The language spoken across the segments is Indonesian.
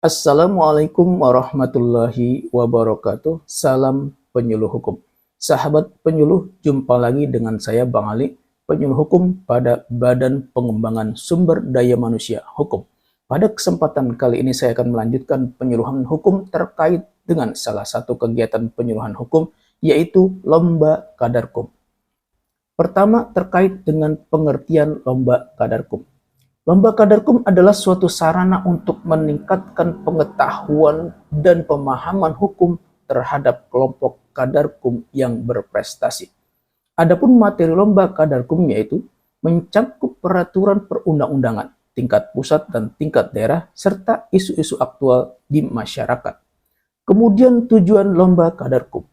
Assalamualaikum warahmatullahi wabarakatuh. Salam penyuluh hukum. Sahabat penyuluh, jumpa lagi dengan saya Bang Ali, penyuluh hukum pada Badan Pengembangan Sumber Daya Manusia Hukum. Pada kesempatan kali ini saya akan melanjutkan penyuluhan hukum terkait dengan salah satu kegiatan penyuluhan hukum, yaitu Lomba Qadarkum. Pertama, terkait dengan pengertian Lomba Qadarkum. Lomba Qadarkum adalah suatu sarana untuk meningkatkan pengetahuan dan pemahaman hukum terhadap kelompok Qadarkum yang berprestasi. Adapun materi Lomba Qadarkum yaitu mencakup peraturan perundang-undangan, tingkat pusat dan tingkat daerah, serta isu-isu aktual di masyarakat. Kemudian tujuan Lomba Qadarkum.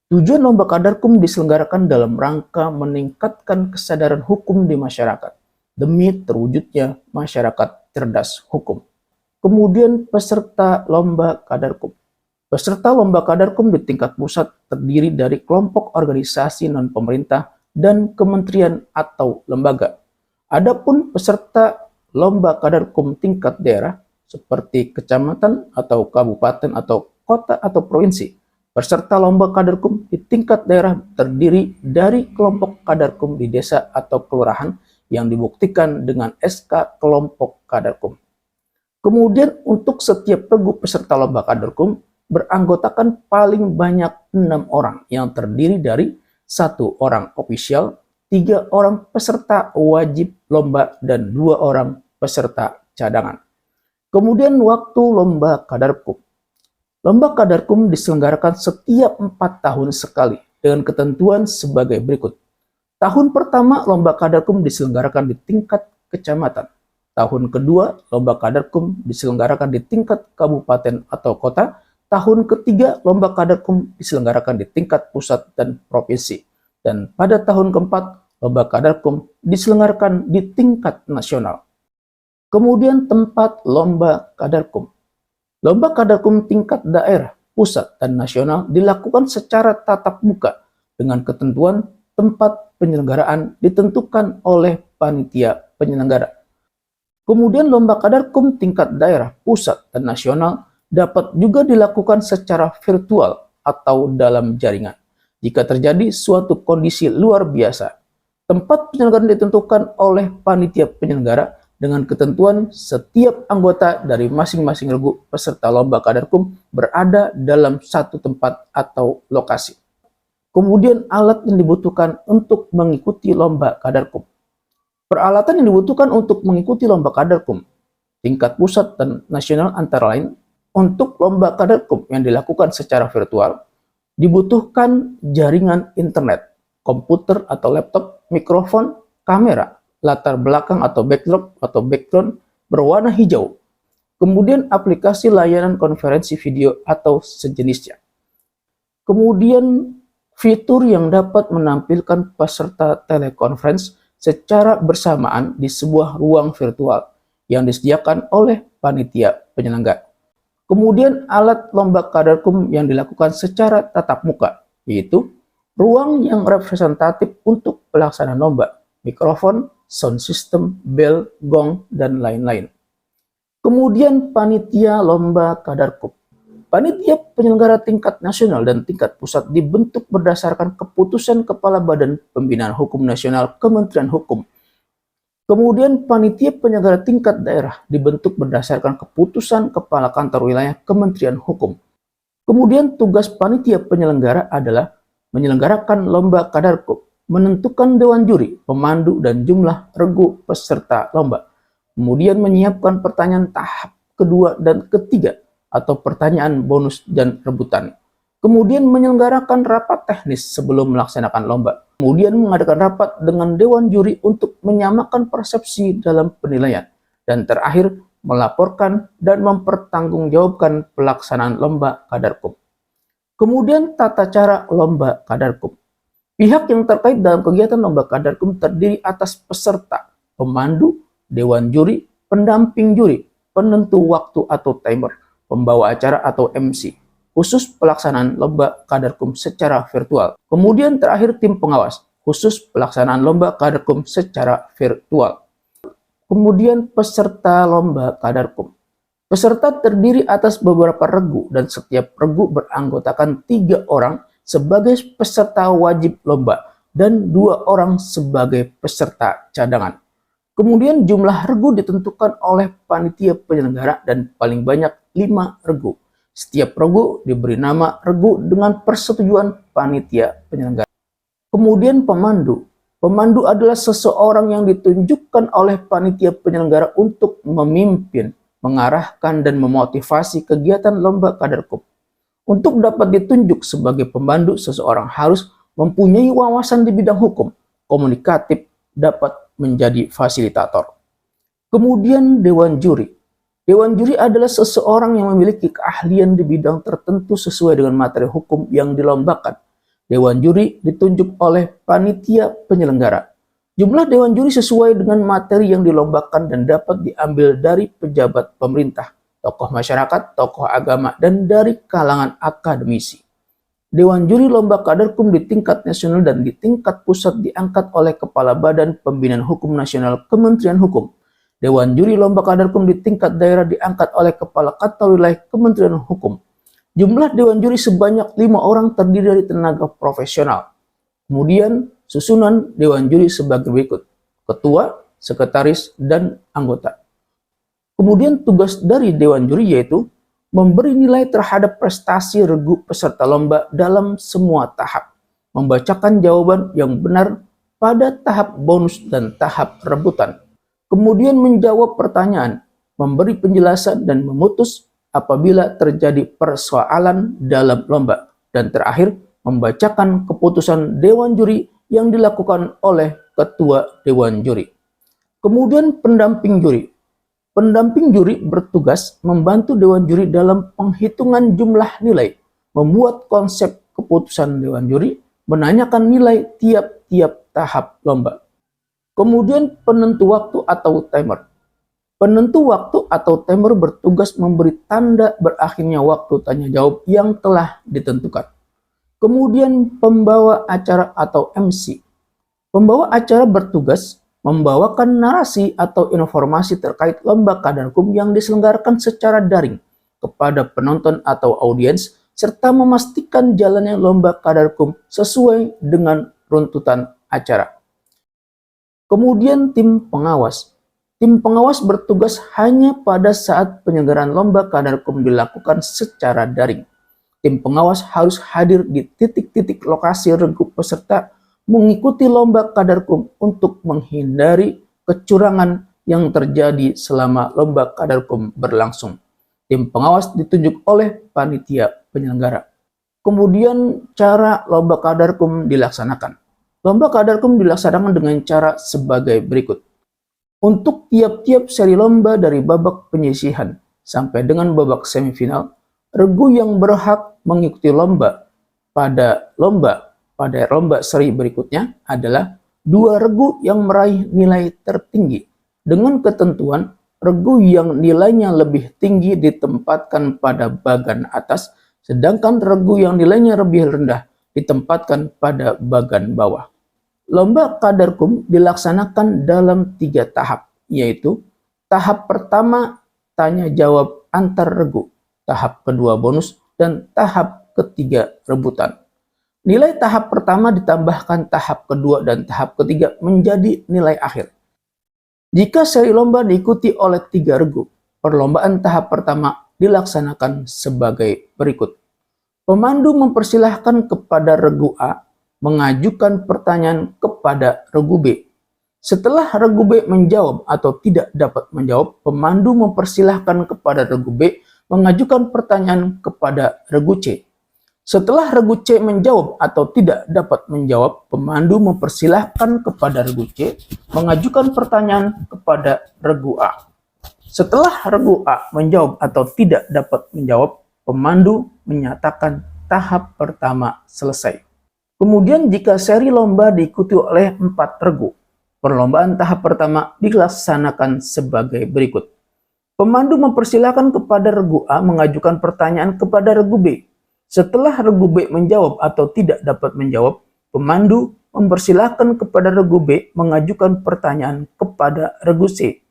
Tujuan Lomba Qadarkum diselenggarakan dalam rangka meningkatkan kesadaran hukum di masyarakat demi terwujudnya masyarakat cerdas hukum. Kemudian peserta Lomba Qadarkum. Peserta Lomba Qadarkum di tingkat pusat terdiri dari kelompok organisasi non-pemerintah dan kementerian atau lembaga. Adapun peserta Lomba Qadarkum tingkat daerah seperti kecamatan atau kabupaten atau kota atau provinsi. Peserta Lomba Qadarkum di tingkat daerah terdiri dari kelompok Qadarkum di desa atau kelurahan yang dibuktikan dengan SK kelompok Qadarkum. Kemudian untuk setiap pergub peserta Lomba Qadarkum beranggotakan paling banyak 6 orang yang terdiri dari 1 orang ofisial, 3 orang peserta wajib lomba, dan 2 orang peserta cadangan. Kemudian waktu Lomba Qadarkum. Lomba Qadarkum diselenggarakan setiap 4 tahun sekali dengan ketentuan sebagai berikut. Tahun pertama Lomba Qadarkum diselenggarakan di tingkat kecamatan. Tahun kedua Lomba Qadarkum diselenggarakan di tingkat kabupaten atau kota. Tahun ketiga Lomba Qadarkum diselenggarakan di tingkat pusat dan provinsi. Dan pada tahun keempat Lomba Qadarkum diselenggarakan di tingkat nasional. Kemudian tempat Lomba Qadarkum. Lomba Qadarkum tingkat daerah, pusat, dan nasional dilakukan secara tatap muka dengan ketentuan tempat penyelenggaraan ditentukan oleh panitia penyelenggara. Kemudian Lomba Qadarkum tingkat daerah, pusat, dan nasional dapat juga dilakukan secara virtual atau dalam jaringan. Jika terjadi suatu kondisi luar biasa, tempat penyelenggaraan ditentukan oleh panitia penyelenggara dengan ketentuan setiap anggota dari masing-masing regu peserta Lomba Qadarkum berada dalam satu tempat atau lokasi. Kemudian alat yang dibutuhkan untuk mengikuti Lomba Qadarkum. Peralatan yang dibutuhkan untuk mengikuti Lomba Qadarkum tingkat pusat dan nasional antara lain, untuk Lomba Qadarkum yang dilakukan secara virtual, dibutuhkan jaringan internet, komputer atau laptop, mikrofon, kamera, latar belakang atau backdrop atau background berwarna hijau, kemudian aplikasi layanan konferensi video atau sejenisnya. Kemudian fitur yang dapat menampilkan peserta telekonferensi secara bersamaan di sebuah ruang virtual yang disediakan oleh panitia penyelenggara. Kemudian alat Lomba Qadarkum yang dilakukan secara tatap muka, yaitu ruang yang representatif untuk pelaksanaan lomba, mikrofon, sound system, bel, gong, dan lain-lain. Kemudian panitia Lomba Qadarkum. Panitia penyelenggara tingkat nasional dan tingkat pusat dibentuk berdasarkan keputusan Kepala Badan Pembinaan Hukum Nasional Kementerian Hukum. Kemudian panitia penyelenggara tingkat daerah dibentuk berdasarkan keputusan Kepala Kantor Wilayah Kementerian Hukum. Kemudian tugas panitia penyelenggara adalah menyelenggarakan Lomba Qadarkum, menentukan dewan juri, pemandu, dan jumlah regu peserta lomba. Kemudian menyiapkan pertanyaan tahap kedua dan ketiga atau pertanyaan bonus dan rebutan. Kemudian menyelenggarakan rapat teknis sebelum melaksanakan lomba. Kemudian mengadakan rapat dengan dewan juri untuk menyamakan persepsi dalam penilaian. Dan terakhir, melaporkan dan mempertanggungjawabkan pelaksanaan Lomba Qadarkum. Kemudian tata cara Lomba Qadarkum. Pihak yang terkait dalam kegiatan Lomba Qadarkum terdiri atas peserta, pemandu, dewan juri, pendamping juri, penentu waktu atau timer, pembawa acara atau MC, khusus pelaksanaan Lomba Qadarkum secara virtual. Kemudian terakhir tim pengawas, khusus pelaksanaan Lomba Qadarkum secara virtual. Kemudian peserta lomba Qadarkum. Peserta terdiri atas beberapa regu dan setiap regu beranggotakan 3 orang sebagai peserta wajib lomba dan 2 orang sebagai peserta cadangan. Kemudian jumlah regu ditentukan oleh panitia penyelenggara dan paling banyak 5 regu. Setiap regu diberi nama regu dengan persetujuan panitia penyelenggara. Kemudian pemandu. Pemandu adalah seseorang yang ditunjukkan oleh panitia penyelenggara untuk memimpin, mengarahkan, dan memotivasi kegiatan lomba Qadarkum. Untuk dapat ditunjuk sebagai pemandu, seseorang harus mempunyai wawasan di bidang hukum, komunikatif, dapat menjadi fasilitator. Kemudian Dewan Juri. Dewan Juri adalah seseorang yang memiliki keahlian di bidang tertentu sesuai dengan materi hukum yang dilombakan. Dewan Juri ditunjuk oleh panitia penyelenggara. Jumlah Dewan Juri sesuai dengan materi yang dilombakan dan dapat diambil dari pejabat pemerintah, tokoh masyarakat, tokoh agama, dan dari kalangan akademisi. Dewan Juri Lomba Qadarkum di tingkat nasional dan di tingkat pusat diangkat oleh Kepala Badan Pembinaan Hukum Nasional Kementerian Hukum. Dewan Juri Lomba Qadarkum di tingkat daerah diangkat oleh Kepala Kantor Wilayah Kementerian Hukum. Jumlah Dewan Juri sebanyak 5 orang terdiri dari tenaga profesional. Kemudian susunan Dewan Juri sebagai berikut: ketua, sekretaris, dan anggota. Kemudian tugas dari Dewan Juri yaitu memberi nilai terhadap prestasi regu peserta lomba dalam semua tahap, membacakan jawaban yang benar pada tahap bonus dan tahap rebutan, kemudian menjawab pertanyaan, memberi penjelasan, dan memutus apabila terjadi persoalan dalam lomba, dan terakhir membacakan keputusan Dewan Juri yang dilakukan oleh Ketua Dewan Juri. Kemudian pendamping juri. Pendamping juri bertugas membantu Dewan Juri dalam penghitungan jumlah nilai, membuat konsep keputusan Dewan Juri, menanyakan nilai tiap-tiap tahap lomba. Kemudian penentu waktu atau timer. Penentu waktu atau timer bertugas memberi tanda berakhirnya waktu tanya jawab yang telah ditentukan. Kemudian pembawa acara atau MC. Pembawa acara bertugas membawakan narasi atau informasi terkait lomba Qadarkum yang diselenggarakan secara daring kepada penonton atau audiens, serta memastikan jalannya lomba Qadarkum sesuai dengan runtutan acara. Kemudian tim pengawas. Tim pengawas bertugas hanya pada saat penyelenggaraan lomba Qadarkum dilakukan secara daring. Tim pengawas harus hadir di titik-titik lokasi regu peserta mengikuti lomba Qadarkum untuk menghindari kecurangan yang terjadi selama lomba Qadarkum berlangsung. Tim pengawas ditunjuk oleh panitia penyelenggara. Kemudian cara lomba Qadarkum dilaksanakan. Lomba Qadarkum dilaksanakan dengan cara sebagai berikut. Untuk tiap-tiap seri lomba dari babak penyisihan sampai dengan babak semifinal, regu yang berhak mengikuti lomba pada lomba seri berikutnya adalah 2 regu yang meraih nilai tertinggi. Dengan ketentuan, regu yang nilainya lebih tinggi ditempatkan pada bagan atas, sedangkan regu yang nilainya lebih rendah ditempatkan pada bagan bawah. Lomba Qadarkum dilaksanakan dalam 3 tahap, yaitu tahap pertama tanya jawab antar regu, tahap kedua bonus, dan tahap ketiga rebutan. Nilai tahap pertama ditambahkan tahap kedua dan tahap ketiga menjadi nilai akhir. Jika seri lomba diikuti oleh 3 regu, perlombaan tahap pertama dilaksanakan sebagai berikut. Pemandu mempersilahkan kepada regu A mengajukan pertanyaan kepada regu B. Setelah regu B menjawab atau tidak dapat menjawab, pemandu mempersilahkan kepada regu B mengajukan pertanyaan kepada regu C. Setelah regu C menjawab atau tidak dapat menjawab, pemandu mempersilahkan kepada regu C mengajukan pertanyaan kepada regu A. Setelah regu A menjawab atau tidak dapat menjawab, pemandu menyatakan tahap pertama selesai. Kemudian jika seri lomba diikuti oleh 4 regu, perlombaan tahap pertama dilaksanakan sebagai berikut. Pemandu mempersilahkan kepada regu A mengajukan pertanyaan kepada regu B. Setelah regu B menjawab atau tidak dapat menjawab, pemandu mempersilahkan kepada regu B mengajukan pertanyaan kepada regu C.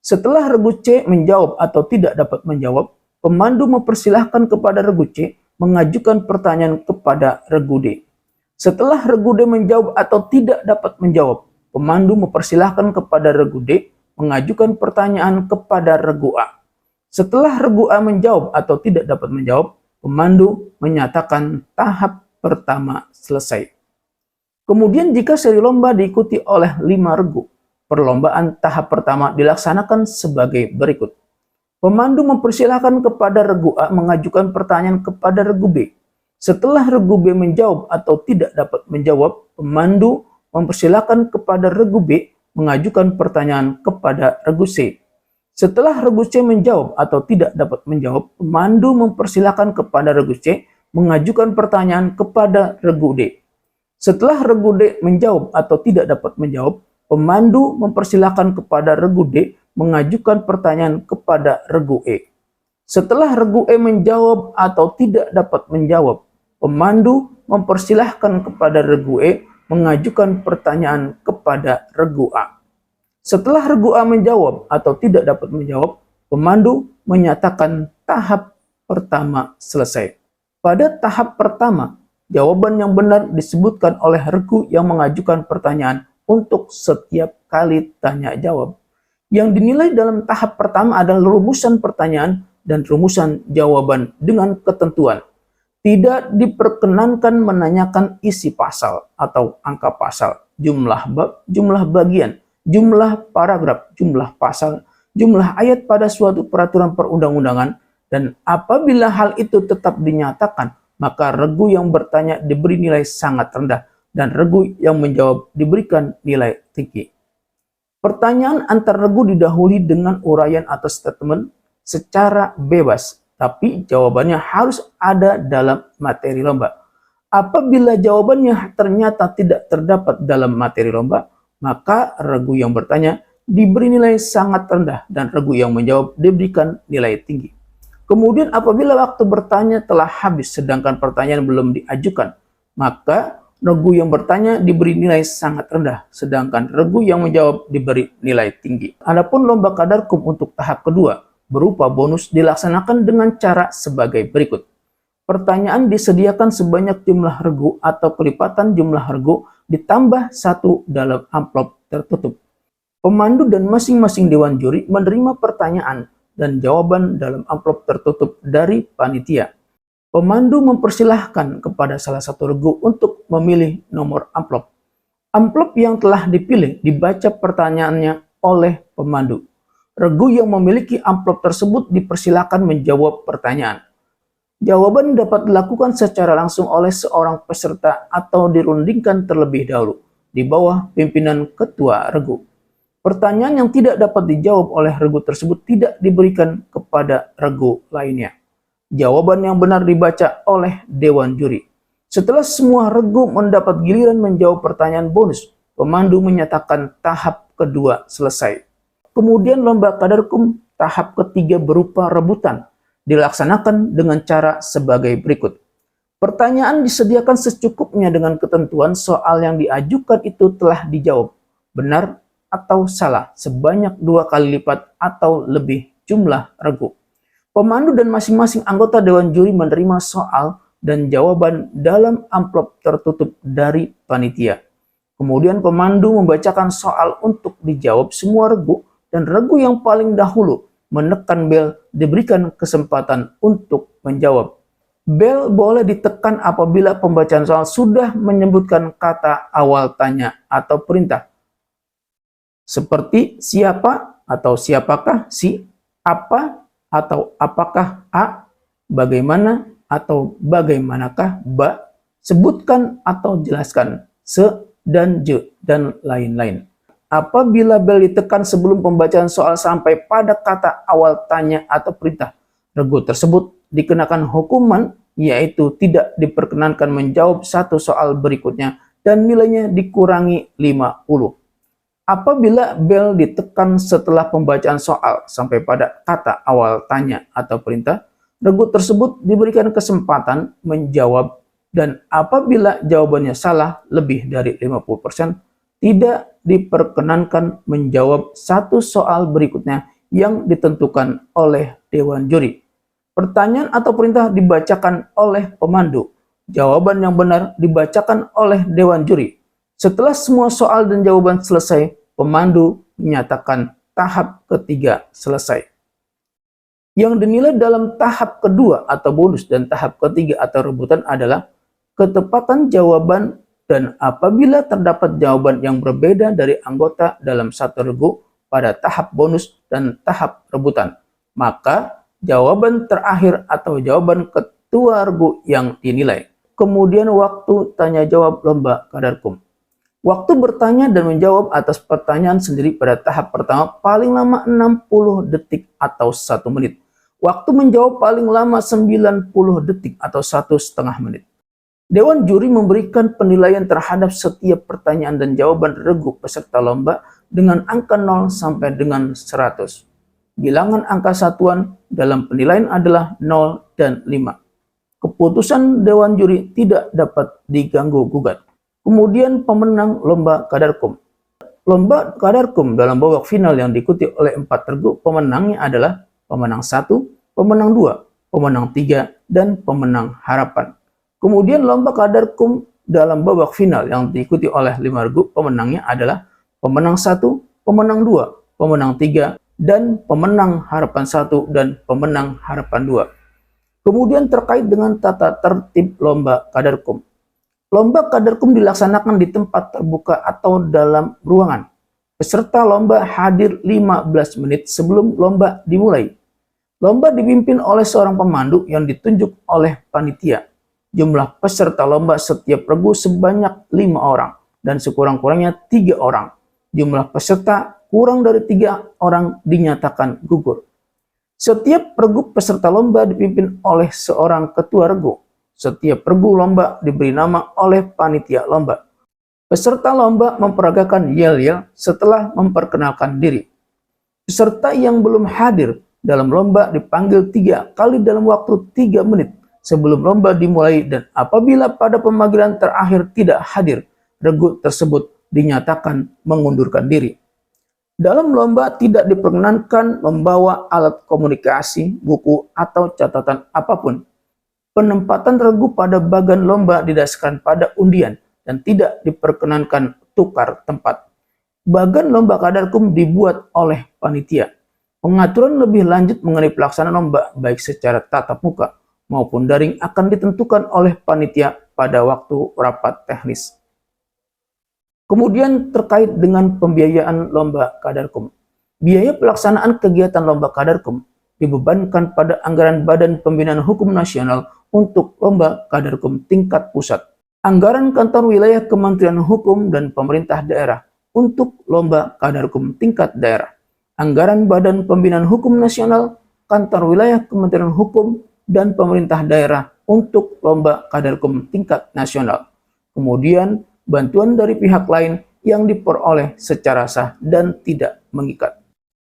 Setelah regu C menjawab atau tidak dapat menjawab, pemandu mempersilahkan kepada regu C mengajukan pertanyaan kepada regu D. Setelah regu D menjawab atau tidak dapat menjawab, pemandu mempersilahkan kepada regu D mengajukan pertanyaan kepada regu A. Setelah regu A menjawab atau tidak dapat menjawab, pemandu menyatakan tahap pertama selesai. Kemudian jika seri lomba diikuti oleh 5 regu, perlombaan tahap pertama dilaksanakan sebagai berikut. Pemandu mempersilahkan kepada regu A mengajukan pertanyaan kepada regu B. Setelah regu B menjawab atau tidak dapat menjawab, pemandu mempersilahkan kepada regu B mengajukan pertanyaan kepada regu C. Setelah regu C menjawab atau tidak dapat menjawab, pemandu mempersilahkan kepada regu C mengajukan pertanyaan kepada regu D. Setelah regu D menjawab atau tidak dapat menjawab, pemandu mempersilahkan kepada regu D mengajukan pertanyaan kepada regu E. Setelah regu E menjawab atau tidak dapat menjawab, pemandu mempersilahkan kepada regu E mengajukan pertanyaan kepada regu A. Setelah regu A menjawab atau tidak dapat menjawab, pemandu menyatakan tahap pertama selesai. Pada tahap pertama, jawaban yang benar disebutkan oleh regu yang mengajukan pertanyaan untuk setiap kali tanya jawab. Yang dinilai dalam tahap pertama adalah rumusan pertanyaan dan rumusan jawaban dengan ketentuan. Tidak diperkenankan menanyakan isi pasal atau angka pasal, jumlah bab, jumlah bagian, jumlah paragraf, jumlah pasal, jumlah ayat pada suatu peraturan perundang-undangan, dan apabila hal itu tetap dinyatakan, maka regu yang bertanya diberi nilai sangat rendah dan regu yang menjawab diberikan nilai tinggi. Pertanyaan antar regu didahului dengan uraian atau statement secara bebas, tapi jawabannya harus ada dalam materi lomba. Apabila jawabannya ternyata tidak terdapat dalam materi lomba, maka regu yang bertanya diberi nilai sangat rendah dan regu yang menjawab diberikan nilai tinggi. Kemudian apabila waktu bertanya telah habis sedangkan pertanyaan belum diajukan, maka regu yang bertanya diberi nilai sangat rendah, sedangkan regu yang menjawab diberi nilai tinggi. Adapun lomba kadarkum untuk tahap kedua berupa bonus dilaksanakan dengan cara sebagai berikut. Pertanyaan disediakan sebanyak jumlah regu atau kelipatan jumlah regu ditambah 1 dalam amplop tertutup. Pemandu dan masing-masing dewan juri menerima pertanyaan dan jawaban dalam amplop tertutup dari panitia. Pemandu mempersilahkan kepada salah satu regu untuk memilih nomor amplop. Amplop yang telah dipilih dibaca pertanyaannya oleh pemandu. Regu yang memiliki amplop tersebut dipersilahkan menjawab pertanyaan. Jawaban dapat dilakukan secara langsung oleh seorang peserta atau dirundingkan terlebih dahulu di bawah pimpinan ketua regu. Pertanyaan yang tidak dapat dijawab oleh regu tersebut tidak diberikan kepada regu lainnya. Jawaban yang benar dibaca oleh dewan juri. Setelah semua regu mendapat giliran menjawab pertanyaan bonus, pemandu menyatakan tahap kedua selesai. Kemudian lomba kadarkum tahap ketiga berupa rebutan dilaksanakan dengan cara sebagai berikut. Pertanyaan disediakan secukupnya dengan ketentuan soal yang diajukan itu telah dijawab, benar atau salah, sebanyak 2 kali lipat atau lebih jumlah regu. Pemandu dan masing-masing anggota dewan juri menerima soal dan jawaban dalam amplop tertutup dari panitia. Kemudian pemandu membacakan soal untuk dijawab semua regu, dan regu yang paling dahulu menekan bel diberikan kesempatan untuk menjawab. Bel boleh ditekan apabila pembacaan soal sudah menyebutkan kata awal tanya atau perintah. Seperti siapa atau siapakah si, apa atau apakah a, bagaimana atau bagaimanakah ba, sebutkan atau jelaskan se dan je, dan lain-lain. Apabila bel ditekan sebelum pembacaan soal sampai pada kata awal tanya atau perintah, regu tersebut dikenakan hukuman, yaitu tidak diperkenankan menjawab satu soal berikutnya dan nilainya dikurangi 50. Apabila bel ditekan setelah pembacaan soal sampai pada kata awal tanya atau perintah, regu tersebut diberikan kesempatan menjawab, dan apabila jawabannya salah lebih dari 50%, tidak diperkenankan menjawab satu soal berikutnya yang ditentukan oleh Dewan Juri. Pertanyaan atau perintah dibacakan oleh pemandu. Jawaban yang benar dibacakan oleh Dewan Juri. Setelah semua soal dan jawaban selesai, pemandu menyatakan tahap ketiga selesai. Yang dinilai dalam tahap kedua atau bonus dan tahap ketiga atau rebutan adalah ketepatan jawaban, dan apabila terdapat jawaban yang berbeda dari anggota dalam satu regu pada tahap bonus dan tahap rebutan, maka jawaban terakhir atau jawaban ketua regu yang dinilai. Kemudian waktu tanya jawab lomba Qadarkum. Waktu bertanya dan menjawab atas pertanyaan sendiri pada tahap pertama paling lama 60 detik atau 1 menit. Waktu menjawab paling lama 90 detik atau 1,5 menit. Dewan Juri memberikan penilaian terhadap setiap pertanyaan dan jawaban regu peserta lomba dengan angka 0 sampai dengan 100. Bilangan angka satuan dalam penilaian adalah 0 dan 5. Keputusan Dewan Juri tidak dapat diganggu-gugat. Kemudian pemenang lomba Qadarkum. Lomba Qadarkum dalam babak final yang diikuti oleh 4 regu, pemenangnya adalah pemenang 1, pemenang 2, pemenang 3, dan pemenang harapan. Kemudian lomba Qadarkum dalam babak final yang diikuti oleh 5 regu, pemenangnya adalah pemenang 1, pemenang 2, pemenang 3, dan pemenang harapan 1 dan pemenang harapan 2. Kemudian terkait dengan tata tertib lomba Qadarkum. Lomba Qadarkum dilaksanakan di tempat terbuka atau dalam ruangan. Peserta lomba hadir 15 menit sebelum lomba dimulai. Lomba dipimpin oleh seorang pemandu yang ditunjuk oleh panitia. Jumlah peserta lomba setiap regu sebanyak 5 orang dan sekurang-kurangnya 3 orang. Jumlah peserta kurang dari 3 orang dinyatakan gugur. Setiap regu peserta lomba dipimpin oleh seorang ketua regu. Setiap regu lomba diberi nama oleh panitia lomba. Peserta lomba memperagakan yel-yel setelah memperkenalkan diri. Peserta yang belum hadir dalam lomba dipanggil 3 kali dalam waktu 3 menit sebelum lomba dimulai, dan apabila pada pemanggilan terakhir tidak hadir, regu tersebut dinyatakan mengundurkan diri. Dalam lomba tidak diperkenankan membawa alat komunikasi, buku, atau catatan apapun. Penempatan regu pada bagan lomba didasarkan pada undian dan tidak diperkenankan tukar tempat. Bagan lomba Qadarkum dibuat oleh panitia. Pengaturan lebih lanjut mengenai pelaksanaan lomba baik secara tatap muka maupun daring akan ditentukan oleh panitia pada waktu rapat teknis. Kemudian terkait dengan pembiayaan lomba Qadarkum. Biaya pelaksanaan kegiatan lomba Qadarkum dibebankan pada anggaran Badan Pembinaan Hukum Nasional untuk lomba Qadarkum tingkat pusat, anggaran kantor wilayah Kementerian Hukum dan pemerintah daerah untuk lomba Qadarkum tingkat daerah, anggaran Badan Pembinaan Hukum Nasional, kantor wilayah Kementerian Hukum dan pemerintah daerah untuk lomba Qadarkum tingkat nasional. Kemudian bantuan dari pihak lain yang diperoleh secara sah dan tidak mengikat.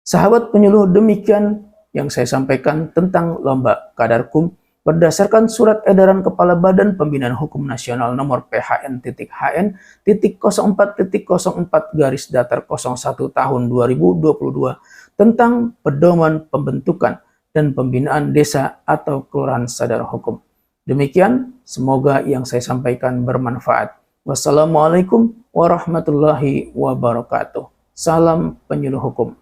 Sahabat penyuluh, demikian yang saya sampaikan tentang lomba Qadarkum berdasarkan surat edaran Kepala Badan Pembinaan Hukum Nasional nomor PHN.HN.04/01 tahun 2022 tentang pedoman pembentukan dan pembinaan desa atau kelurahan sadar hukum. Demikian, semoga yang saya sampaikan bermanfaat. Wassalamualaikum warahmatullahi wabarakatuh. Salam penyuluh hukum.